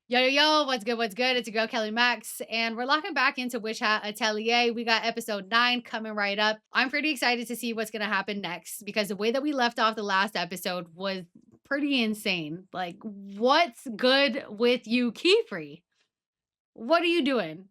Yo, yo, yo, what's good? What's good? It's your girl, Kelly Max, and we're locking back into Witch Hat Atelier. We got episode 9 coming right up. I'm pretty excited to see what's going to happen next because the way that we left off the last episode was pretty insane. Like, what's good with you, Keyfree? What are you doing?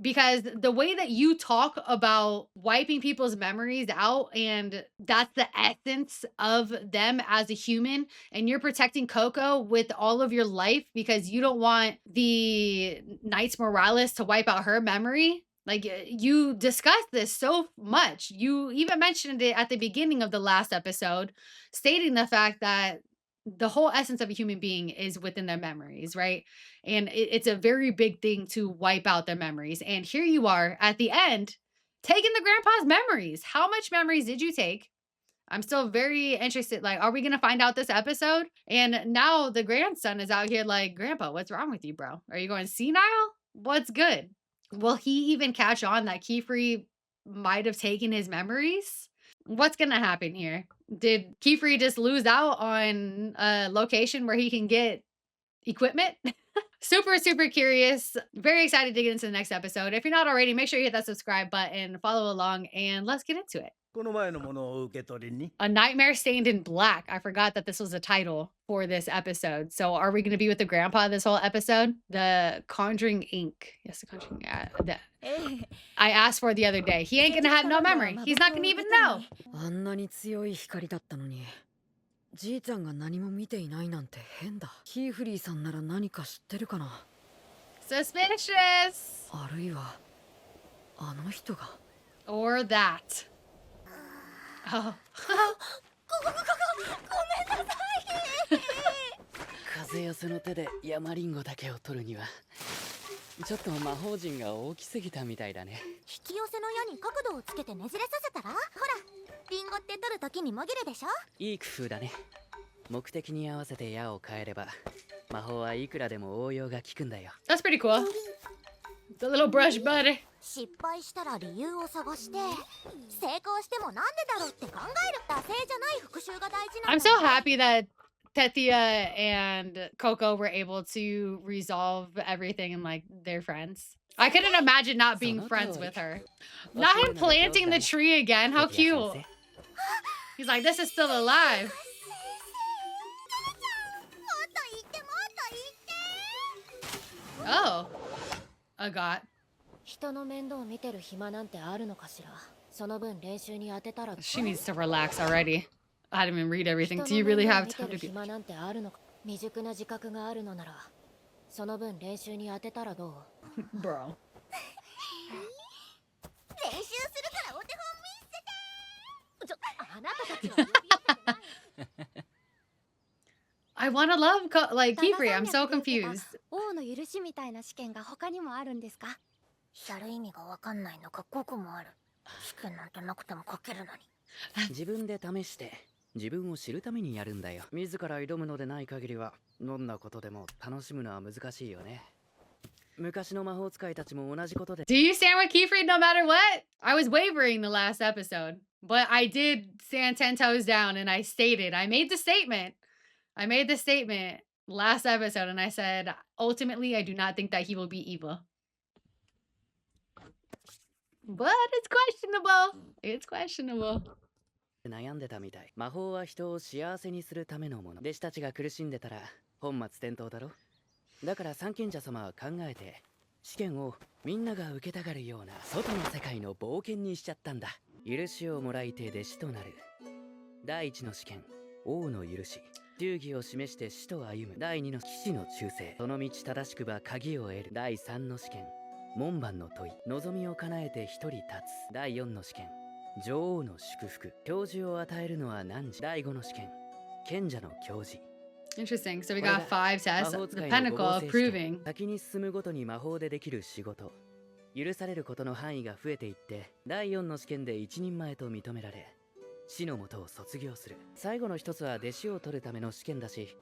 Because the way that you talk about wiping people's memories out, and that's the essence of them as a human, and you're protecting Coco with all of your life because you don't want the Knights Morales to wipe out her memory. Like, you discussed this so much. You even mentioned it at the beginning of the last episode, stating the fact that the whole essence of a human being is within their memories, right? And it's a very big thing to wipe out their memories. And here you are at the end taking the grandpa's memories. How much memories did you take? I'm still very interested. Like, are we going to find out this episode? And now the grandson is out here like, Grandpa, what's wrong with you, bro? Are you going senile? What's good? Will he even catch on that Keyfree might have taken his memories? What's going to happen here? Did Keyfree just lose out on a location where he can get equipment? Super, super curious. Very excited to get into the next episode. If you're not already, make sure you hit that subscribe button, follow along, and let's get into it. この前のものを受け取りに A Nightmare Stained in Black. I forgot that this was a title for this episode. So are we going to be with the grandpa this whole episode? The Conjuring Inc. Yes, the Conjuring. I asked for it the other day. He ain't going to have no memory. He's not going to even know. あんなに強い光だったのに、じいちゃんが何も見ていないなんて変だ。キーフリーさんなら何か知ってるかな。Suspicious. あるいはあの人が。Or that. Oh. 風寄せの手で山リンゴだけを取るにはちょっと魔法陣が大きすぎたみたいだね。引き寄せの矢に角度をつけてねじれさせたら、ほらリンゴって取るときにもぎるでしょ。いい工夫だね。目的に合わせて矢を変えれば魔法はいくらでも応用が効くんだよ。 That's pretty cool. The little brush buddy. 失敗したら理由を探して、成功してもなんでだろうって考える。惰性じゃない復習が大事なんだ。 I'm so happy that Tethia and Coco were able to resolve everything and like they're friends. I couldn't imagine not being friends with her. Not him planting the tree again. How cute. He's like, this is still alive. Oh. A got. 人の面倒を見てる暇なんてあるのかしら。その分練習に当てたら。 She needs to relax already. I didn't even read everything. Do you really have time to do? 暇なんてあるのか。未熟な自覚があるのなら、その分練習に当てたらどう？ Bro. 練習するからお手本見せて。あなたたちは呼び寄せてない。 I want to love like Keyfree. I'm so confused. 王の許しみたいな試験が他にもあるんですか？やる意味がわかんないのが5個もある。試験なんてなくても書けるのに。自分で試して自分を知るためにやるんだよ。自ら挑むのでない限りはどんなことでも楽しむのは難しいよね。昔の魔法使いたちも同じことで。 Do you stand with Keyfree no matter what? I was wavering the last episode, but I did stand 10 toes down and I made the statement. I made the statement last episode and I said, ultimately, I do not think that he will be evil. But it's questionable. It's questionable. 悩んでたみたい。魔法は人を幸せにするためのもの。弟子たちが苦しんでたら本末転倒だろ。だから三賢者様は考えて試験をみんなが受けたがるような外の世界の冒険にしちゃったんだ。許しをもらいて弟子となる。第一の試験、王の許し。忠義を示して死と歩む。第二の騎士の忠誠。その道正しくば鍵を得る。第三の試験、門番の問い。望みを叶えて一人立つ。第四の試験、女王の祝福。教授を与えるのは汝。第五の試験、賢者の教示。 Interesting. So we got 5 tests. The pinnacle of proving. 先に進むごとに魔法でできる仕事。許されることの範囲が増えていって、第4の試験で一人前と認められ、死の元を卒業する。最後の一つは弟子を取るための試験だし。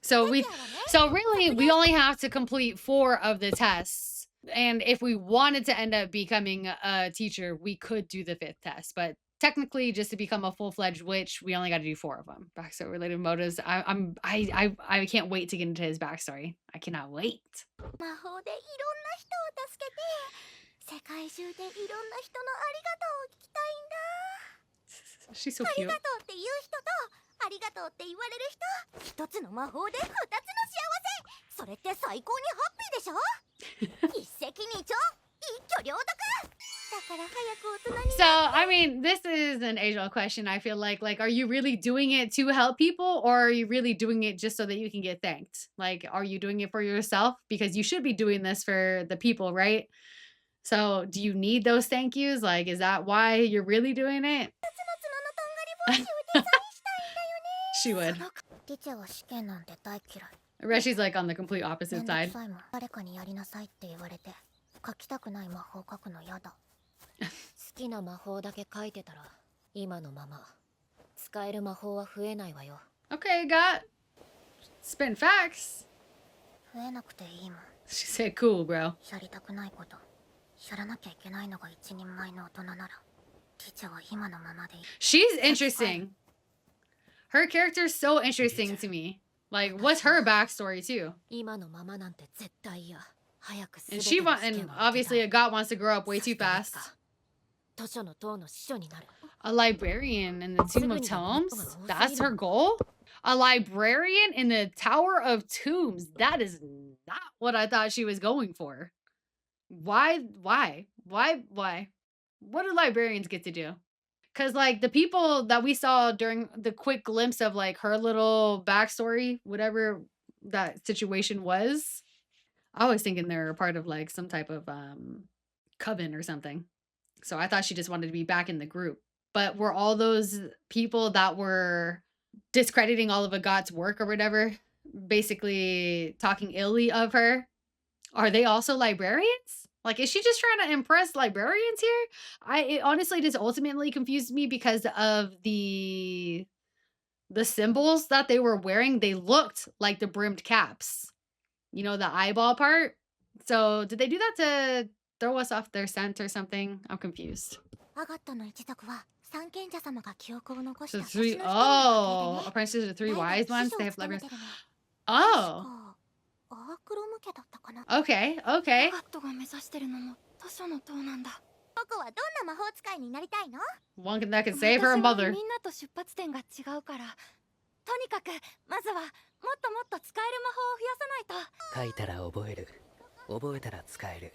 So really, we only have to complete 4 of the tests. And if we wanted to end up becoming a teacher, we could do the 5th test. But technically, just to become a full-fledged witch, we only got to do 4 of them. Backstory related motives. I can't wait to get into his backstory. I cannot wait. 魔法でいろんな人を助けて世界中でいろんな人のありがとうを聞きたいんだ。 She's so あり cute. がとうって言う人とありがとうって言われる人、一つの魔法で2つの幸せ。それって最高にハッピーでしょ。一石二鳥、一挙両得。だから早く大人に So, I mean, this is an age-old question. I feel like, are you really doing it to help people, or are you really doing it just so that you can get thanked? Like, are you doing it for yourself? Because you should be doing this for the people, right? So, do you need those thank yous? Like, is that why you're really doing it? つのつののとんがり帽子をデザインしたいんだよね。 She would. リチェは試験なんて大嫌い。 I bet she's like on the complete め opposite んどく side. さいもん。誰かにやりなさいって言われて書きたくない魔法書くのやだ。好きな魔法だけ書いてたら今のまま使える魔法は増えないわよ。 Okay, got spin facts. 増えなくていいもん。 She said, cool, bro. やりたくないことやらなきゃいけないのが一人前の大人ならリチェは今のままでいい。 She's interesting. Her character's so interesting to me. Like, what's her backstory, too? 今のままなんて絶対嫌。早く And 全て she の wants, 試 and 験を受け obviously た a い。 god wants to grow up way さ too すがです fast. か。図書の塔の司書になる。 A librarian in the Tomb of Tombs? That's her goal? A librarian in the Tower of Tombs? That is not what I thought she was going for. Why? What do librarians get to do? Because, like, the people that we saw during the quick glimpse of, like, her little backstory, whatever that situation was, I was thinking they were a part of, like, some type of coven or something. So I thought she just wanted to be back in the group. But were all those people that were discrediting all of Agat's work or whatever, basically talking illy of her, are they also librarians? Like, is she just trying to impress librarians here? It honestly just ultimately confused me because of the symbols that they were wearing. They looked like the brimmed caps. You know, the eyeball part. So did they do that to throw us off their scent or something? I'm confused. アガットの一族は三賢者様が記憶を残し So た three 星の光の oh, おかげでね。 apprentices of three 代々 wise 司 ones. 書 They を have 務め libraries. てるの。 Oh, 確かアークロム家だったかな。 okay, ア okay. ガットが目指してるのも図書の塔なんだ。僕はどんな魔法使いになりたいの？ One that can save her 私は mother. みんなと出発点が違うから、とにかくまずはもっともっと使える魔法を増やさないと。書いたら覚える、覚えたら使える。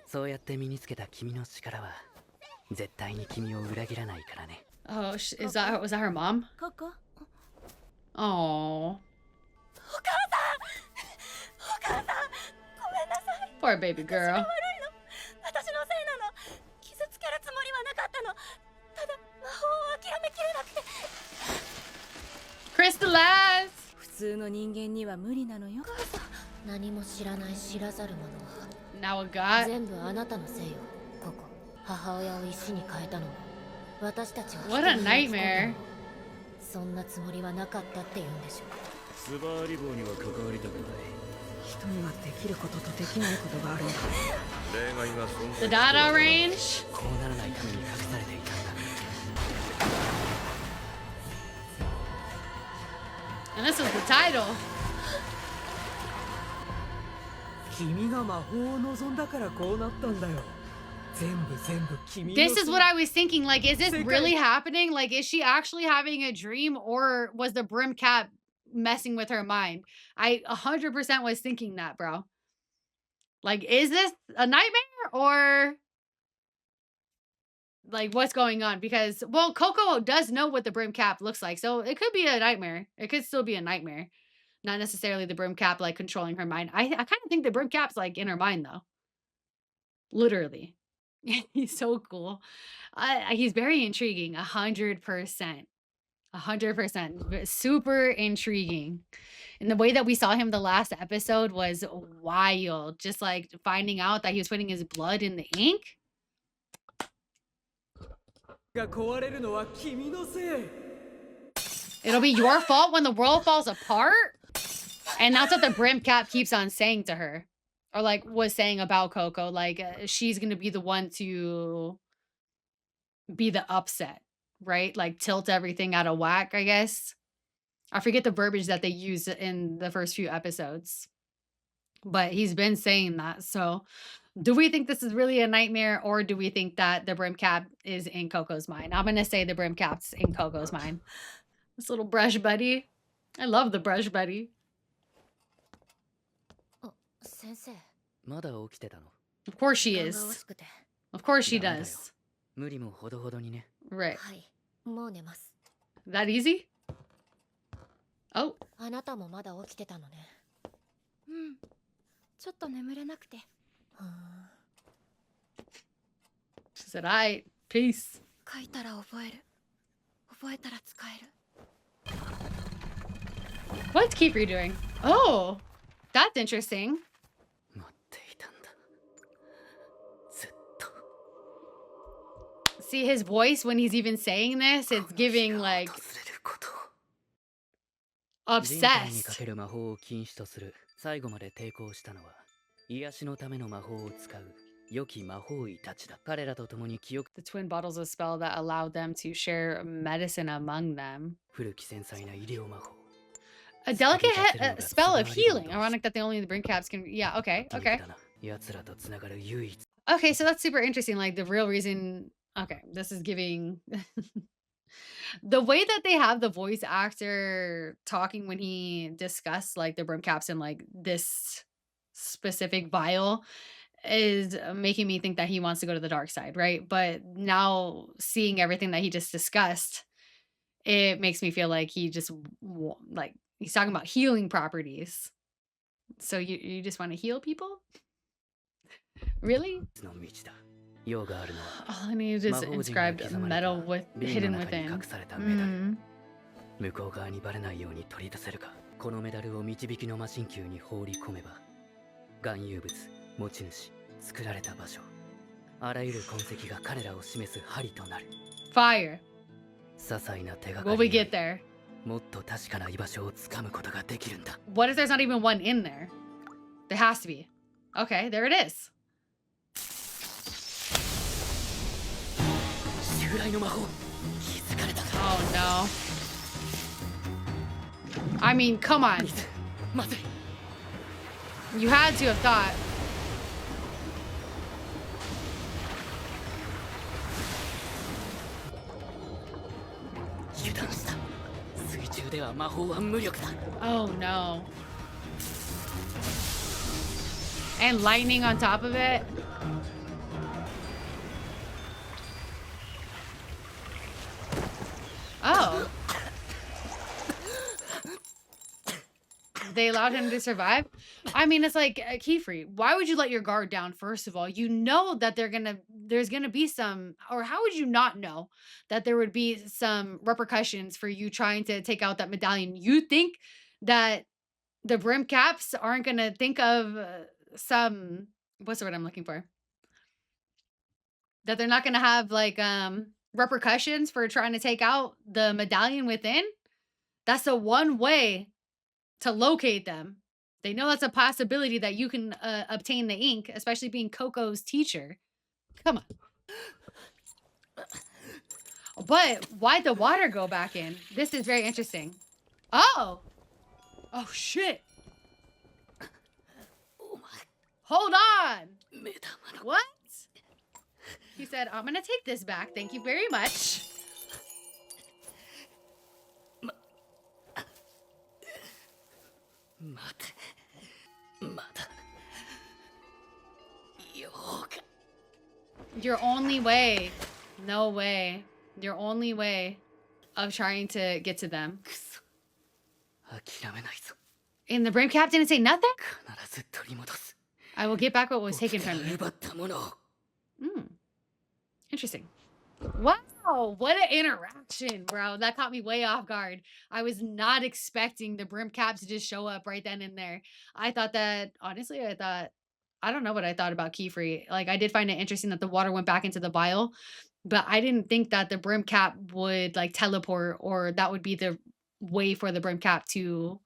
そうやって身につけた君の力は絶対に君を裏切らないからね。 Oh, was that her mom? ここ。 Oh, お母さん、ごめんなさい。 poor baby 私 girl. が悪いの。私のせいなの。傷つけるつもりはなかったの。ただ魔法を諦めきれなくて。 Crystallized. 普通の人間には無理なのよ。お母さん、何も知らない知らざる者は Now a god. 全部あなたのせいよ。ここ、母親を石に変えたのも私たちが What a 人に巻き込んだの nightmare. もそんなつもりはなかったって言うんでしょ。スバーリボーには関わりたくない。人にはできることとできないことがあるんだ。例外が存 The 在 data range. こうならないために隠されていたんだ。 And this was the title. 君が魔法を望んだからこうなったんだよ。全部君の This is せい what I was thinking. Like, is this Say really guys. happening? Like, is she actually having a dream, or was the brim cap messing with her mind? I 100% was thinking that, bro. Like, is this a nightmare, or like what's going on? Because, well, Coco does know what the brim cap looks like, so it could be a nightmare. It could still be a nightmare. Not necessarily the brim cap like controlling her mind. I kind of think the brim cap's like in her mind though. Literally. He's so cool. He's very intriguing. 100%. 100%. Super intriguing. And the way that we saw him the last episode was wild. Just like finding out that he was putting his blood in the ink. が壊れるのは君のせい。 It'll be your fault when the world falls apart? And that's what the brim cap keeps on saying to her. Or like was saying about Coco. Like she's going to be the one to be the upset, right? Like tilt everything out of whack, I guess. I forget the verbiage that they use in the first few episodes, but he's been saying that. So, do we think this is really a nightmare, or do we think that the brim cap is in Coco's mind? I'm gonna say the brim cap's in Coco's mind. This little brush buddy. I love the brush buddy. 先生 まだ起きてたの？ Of course she 時間が is. 惜しくて Of course she ダメだよ。 does. 無理もほどほどにね。 Right. はいもう寝ます That easy? Oh, あなたもまだ起きてたのねうんちょっと眠れなくて she said, "Alright, peace." 書いたら覚える覚えたら使える What's Kiefer doing? Oh, that's interesting. 待っていたんだ。ずっと。 See his voice when he's even saying this, it's giving like 訪れることを。人体にか obsessed. ける魔法を禁止とする。最後まで抵抗したのは癒しのための魔法を使う良き魔法医たちだ。彼らと共に記憶 The twin bottles of spell that allowed them to share medicine among them. 古き繊細な医療魔法。 A delicate spell of healing. Ironic that only the brim caps can. Yeah, okay, 気に入 okay. ったな。奴らとつながる唯一。 Okay, so that's super interesting. Like the real reason. Okay, this is giving the way that they have the voice actor talking when he discussed like the brim caps and like this specific vial is making me think that he wants to go to the dark side, right? But now seeing everything that he just discussed, it makes me feel like he just like he's talking about healing properties. So you just want to heal people? Really? の道だ。用があるのは All I need is 魔法陣が inscribed 刻まれた metal with 瓶の hidden 中に within. 隠されたメダル。 Mm. 向こう側にバレないように取り出せるか。このメダルを導きの魔神球に放り込めば含有物、持ち主、作られた場所、あらゆる痕跡が彼らを示す針となる。 Fire. 些細な手がか Will we りによ get there? りもっと確かな居場所をつかむことができるんだ。 What if there's not even one in there? There has to be. Okay, there it is. 襲来の魔法気づかれた。 Oh no. I mean, come on. まずい。 You had to have thought. 油断した。水中では魔法は無力だ。 Oh no. And lightning on top of it. Oh. They allowed him to survive. I mean, it's like Keyfree. Why would you let your guard down? First of all, you know that there's gonna be some, or how would you not know that there would be some repercussions for you trying to take out that medallion? You think that the brim caps aren't gonna think of some, what's the word I'm looking for? That they're not gonna have like repercussions for trying to take out the medallion within? That's the one way to locate them. They know that's a possibility that you can obtain the ink, especially being Coco's teacher. Come on. But why'd the water go back in? This is very interesting. Oh. Oh, shit. Hold on. What? He said, I'm going to take this back. Thank you very much. 待て。まだ。ようか。 Your only way. No way. Your only way of trying to get to them. 諦めないぞ。 And the brim cap didn't say nothing? 必ず取り戻す。 I will get back what was taken 僕から from me. 奪ったものを。 Interesting. Wow, what an interaction, bro. That caught me way off guard. I was not expecting the brim cap to just show up right then and there. I thought that, honestly, I don't know what I thought about Keyfree. Like, I did find it interesting that the water went back into the vial, but I didn't think that the brim cap would like teleport, or that would be the way for the brim cap to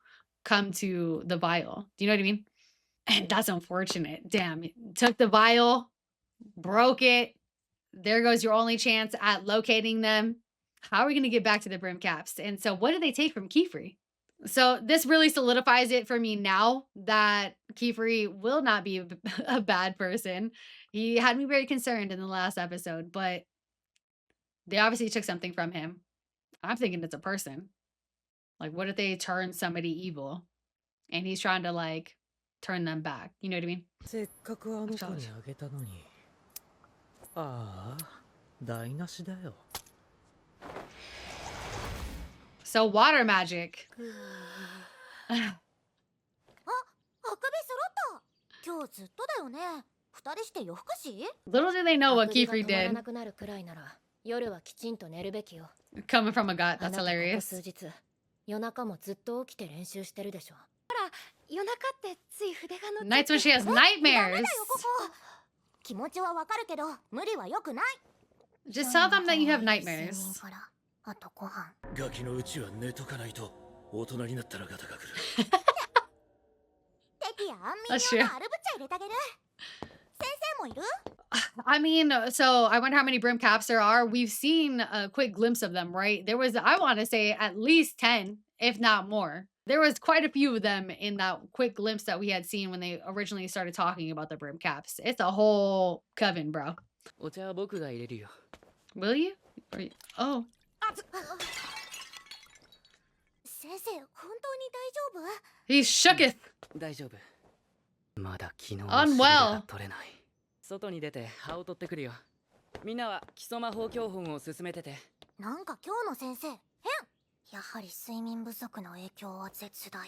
come to the vial. Do you know what I mean? And that's unfortunate. Damn, it took the vial, broke it, there goes your only chance at locating them. How are we going to get back to the brim caps? And so what do they take from Kiefer? So this really solidifies it for me now that Kiefer will not be a bad person. He had me very concerned in the last episode, but they obviously took something from him. I'm thinking it's a person. Like, what if they turn somebody evil and he's trying to like turn them back? You know what I mean? せっかくあの子にあげたのに。ああ、台無しだよ。So water magic. あ、赤べ揃った今日ずっとだよね二人して夜更かし Little do they know what あくびが Kiefer 止まら did. なくなるくらいなら夜はきちんと寝るべきよ。 Coming from a gut. あ That's なたここ hilarious. 数日夜中もずっと起きて練習してるでしょ。ほら夜中ってつい筆が乗っちゃっ Nights て when she has ダメ nightmares. だよここ気持ちはわかるけど無理はよくない Just tell them that you have 睡 nightmares. 眠からあとご飯ガキのうちは寝とかないと大人になったらガタが来る。敵や安眠用のアルブチャ入れてあげる先生もいる I mean, so I wonder how many brim caps there are. We've seen a quick glimpse of them, right? There was, I want to say, at least 10, if not more. There was quite a few of them in that quick glimpse that we had seen when they originally started talking about the brim caps. It's a whole coven, bro. お茶は僕が入れるよ。 Will you? Oh. 先生本当に大丈夫 He shooketh. 大丈夫。まだ昨日の Unwell しびれが取れない。外に出て葉を取ってくるよ。みんなは基礎魔法教本を進めてて。なんか今日の先生変やはり睡眠不足の影響は絶大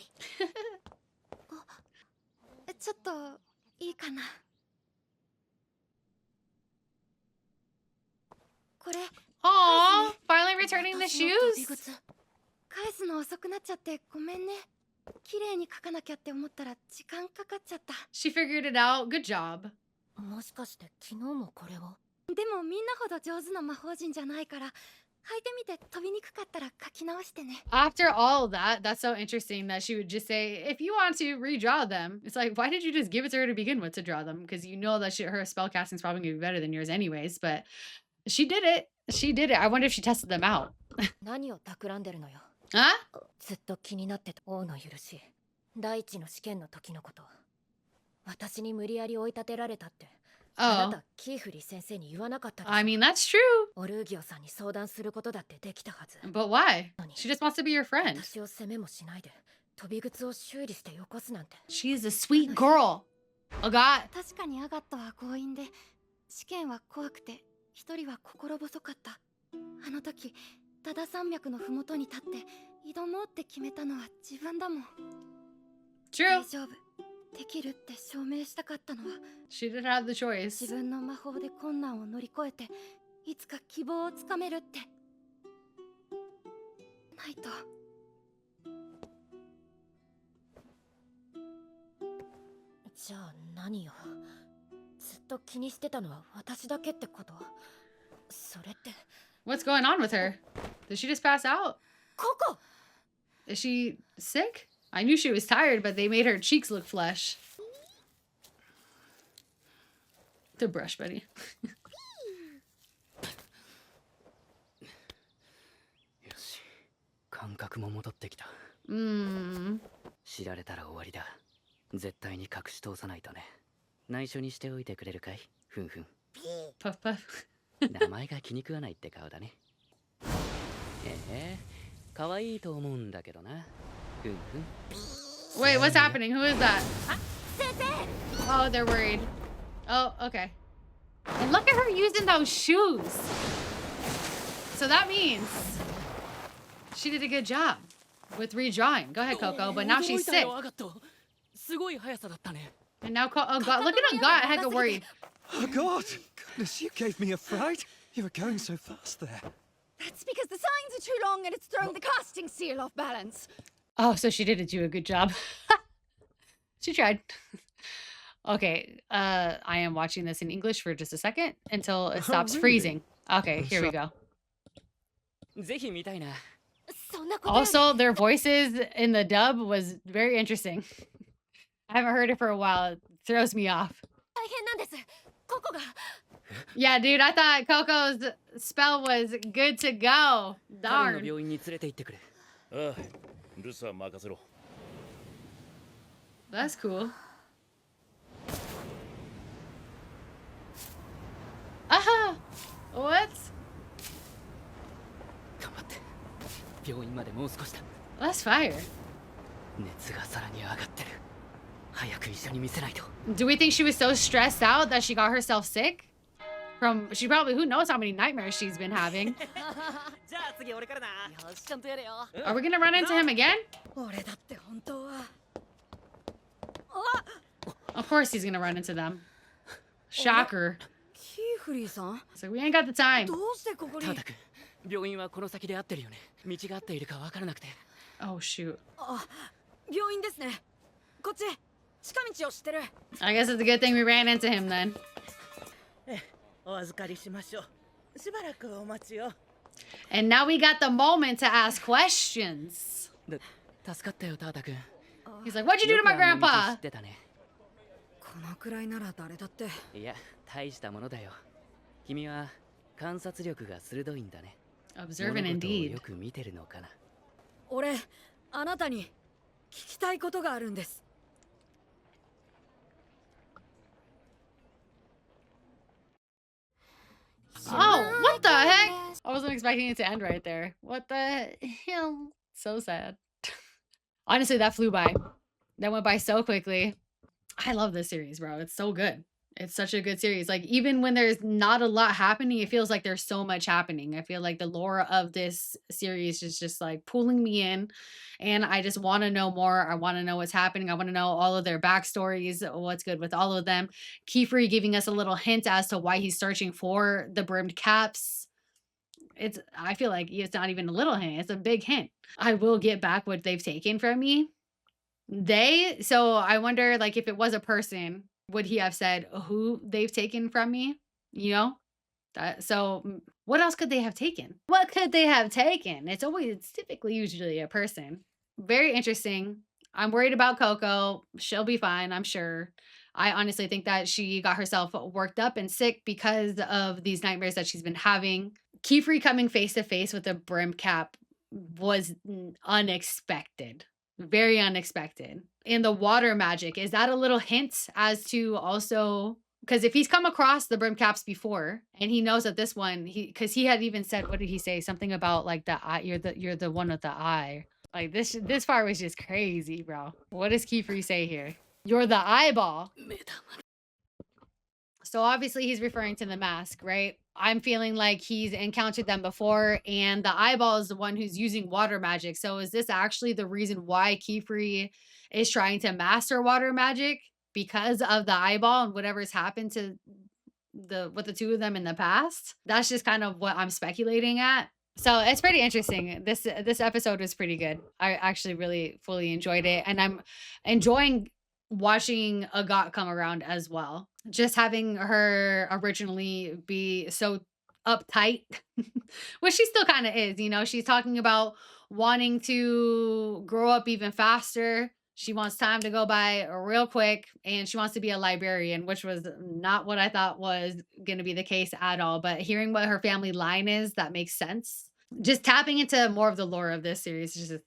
ちょっといいかな。これ Aw, finally returning the 私の飛び shoes. 靴返すの遅くなっちゃってごめんね。綺麗に書かなきゃって思ったら時間かかっちゃった。 She figured it out. Good job. もしかして昨日もこれをでもみんなほど上手な魔法陣じゃないから履いてみて飛びにくかったら書き直してね。 After all of that, that's so interesting that she would just say, if you want to redraw them, it's like, why did you just give it to her to begin with to draw them? Because you know that her spellcasting is probably going to be better than yours anyways, but she did it. She did it. I wonder if she tested them out. 何を企んでるのよ。 Huh? ずっと気になってた王の許し。第一の試験の時のこと。私に無理やり追い立てられたって。あ Oh, なたキーフリー先生に言わなかったでしょ。 I mean, that's true. オルーギオさんに相談することだってできたはず。 But why? She just wants to be your friend. 私を責めもしないで飛び靴を修理してよこすなんて。 She's a sweet girl. Oh, God. 確かにアガットは強引で試験は怖くて一人は心細かった。あの時ダダ山脈のふもとに立って挑もうって決めたのは自分だもん。 True. 大丈夫できるって証明したかったのは She did have the 自 choice. 分の魔法で困難を乗り越えていつか希望をつかめるってないと。じゃあ何よ。ずっと気にしてたのは私だけってこと？それって What's going on with her? Did she just pass out? ここ Is she sick? I knew she was tired, but they made her cheeks look flesh. The brush, buddy. よし。感覚も戻ってきた。 知られたら終わりだ。絶対に隠し通さないとね。内緒にしておいてくれるかい？ふんふん。 Puff, puff. 名前が気に食わないって顔だね。可愛いと思うんだけどな。ふんふん。 Wait, what's happening? Who is that? Oh, they're worried. Oh, okay. And look at her using those shoes. So that means she did a good job with redrawing. Go ahead, Coco. But now she's sick. すごい速さだったね。 And now, oh God, look at Agat, hecka worried. Oh God! Goodness, you gave me a fright. You were going so fast there. That's because the signs are too long and it's thrown the casting seal off balance. Oh, so she didn't do a good job. She tried. Okay, I am watching this in English for just a second until it stops really? freezing. Okay, here we go. ぜひ見たいな。そんなことより Also, their voices in the dub was very interesting. I haven't heard it for a while. It throws me off. 大変なんですここが Yeah, dude, I thought Coco's spell was good to go. 彼の Darn. 病院に連れて行ってくれ。ああ、ルスは任せろ。 That's cool. Aha! What? 頑張って。病院までもう少しだ。 That's fire. 熱がさらに上がってる。早く医者に見せないと。 Do we think she was so stressed out that she got herself sick? She probably, who knows how many nightmares she's been having. じゃあ次俺からな。よしちゃんとやれよ Are we gonna run into him again? 俺だって本当は Of course he's gonna run into them. Shocker. キーフリーさん So we ain't got the time. どうしてここにタダ君、病院はこの先で合ってるよね。道が合っているか分からなくて。 Oh shoot. あ病院ですねこっち近道を知ってる I guess it's a good thing we ran into him then. お預かりしましょう。しばらくお待ちを。 And now we got the moment to ask questions. 助かったよ、タダ君。 He's like, what'd you do to my よくあんな道知 grandpa? ってたね。このくらいなら誰だっていや、大したものだよ。君は観察力が鋭いんだね。 Observant 物事を indeed. よく見てるのかな。俺あなたに聞きたいことがあるんです Oh, what the heck? I wasn't expecting it to end right there. What the hell? So sad. Honestly, that flew by. That went by so quickly. I love this series, bro. It's so good. It's such a good series. Like, even when there's not a lot happening, it feels like there's so much happening. I feel like the lore of this series is just like pulling me in, and I just want to know more. I want to know what's happening. I want to know all of their backstories, what's good with all of them. Kiefer giving us a little hint as to why he's searching for the brimmed caps. I feel like it's not even a little hint, it's a big hint. I will get back what they've taken from me. So I wonder, like, if it was a person, would he have said who they've taken from me? You know? What else could they have taken? What could they have taken? It's typically usually a person. Very interesting. I'm worried about Coco. She'll be fine, I'm sure. I honestly think that she got herself worked up and sick because of these nightmares that she's been having. Kiefer coming face to face with a brim cap was unexpected. Very unexpected. And the water magic, is that a little hint as to also, because if he's come across the brim caps before and he knows that this one, because he had even said, what did he say? Something about like the eye, you're the one with the eye. Like this part was just crazy, bro. What does Kiefer say here? You're the eyeball. So obviously he's referring to the mask, right? I'm feeling like he's encountered them before, and the eyeball is the one who's using water magic. So is this actually the reason why Kiefer is trying to master water magic? Because of the eyeball and whatever's happened to the two of them in the past? That's just kind of what I'm speculating at. So it's pretty interesting. This episode was pretty good. I actually really fully enjoyed it, and I'm enjoying watching Agat come around as well. Just having her originally be so uptight, which she still kind of is, you know, she's talking about wanting to grow up even faster. She wants time to go by real quick, and she wants to be a librarian, which was not what I thought was going to be the case at all. But hearing what her family line is, that makes sense. Just tapping into more of the lore of this series is just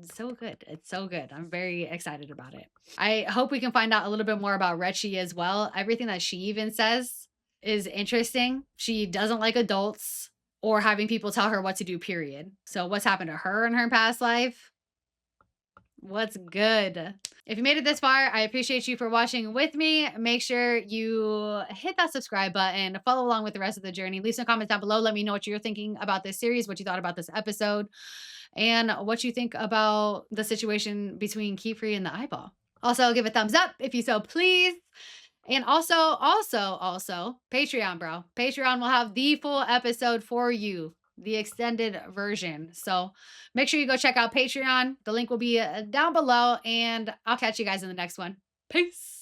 it's so good. It's so good. I'm very excited about it. I hope we can find out a little bit more about Rechi as well. Everything that she even says is interesting. She doesn't like adults or having people tell her what to do, period. So what's happened to her in her past life? What's good? If you made it this far, I appreciate you for watching with me. Make sure you hit that subscribe button, follow along with the rest of the journey. Leave some comments down below. Let me know what you're thinking about this series, what you thought about this episode, and what you think about the situation between Kiefer and the eyeball. Also, give a thumbs up if you so please. And also, Patreon, bro. Patreon will have the full episode for you, the extended version. So make sure you go check out Patreon. The link will be down below, and I'll catch you guys in the next one. Peace.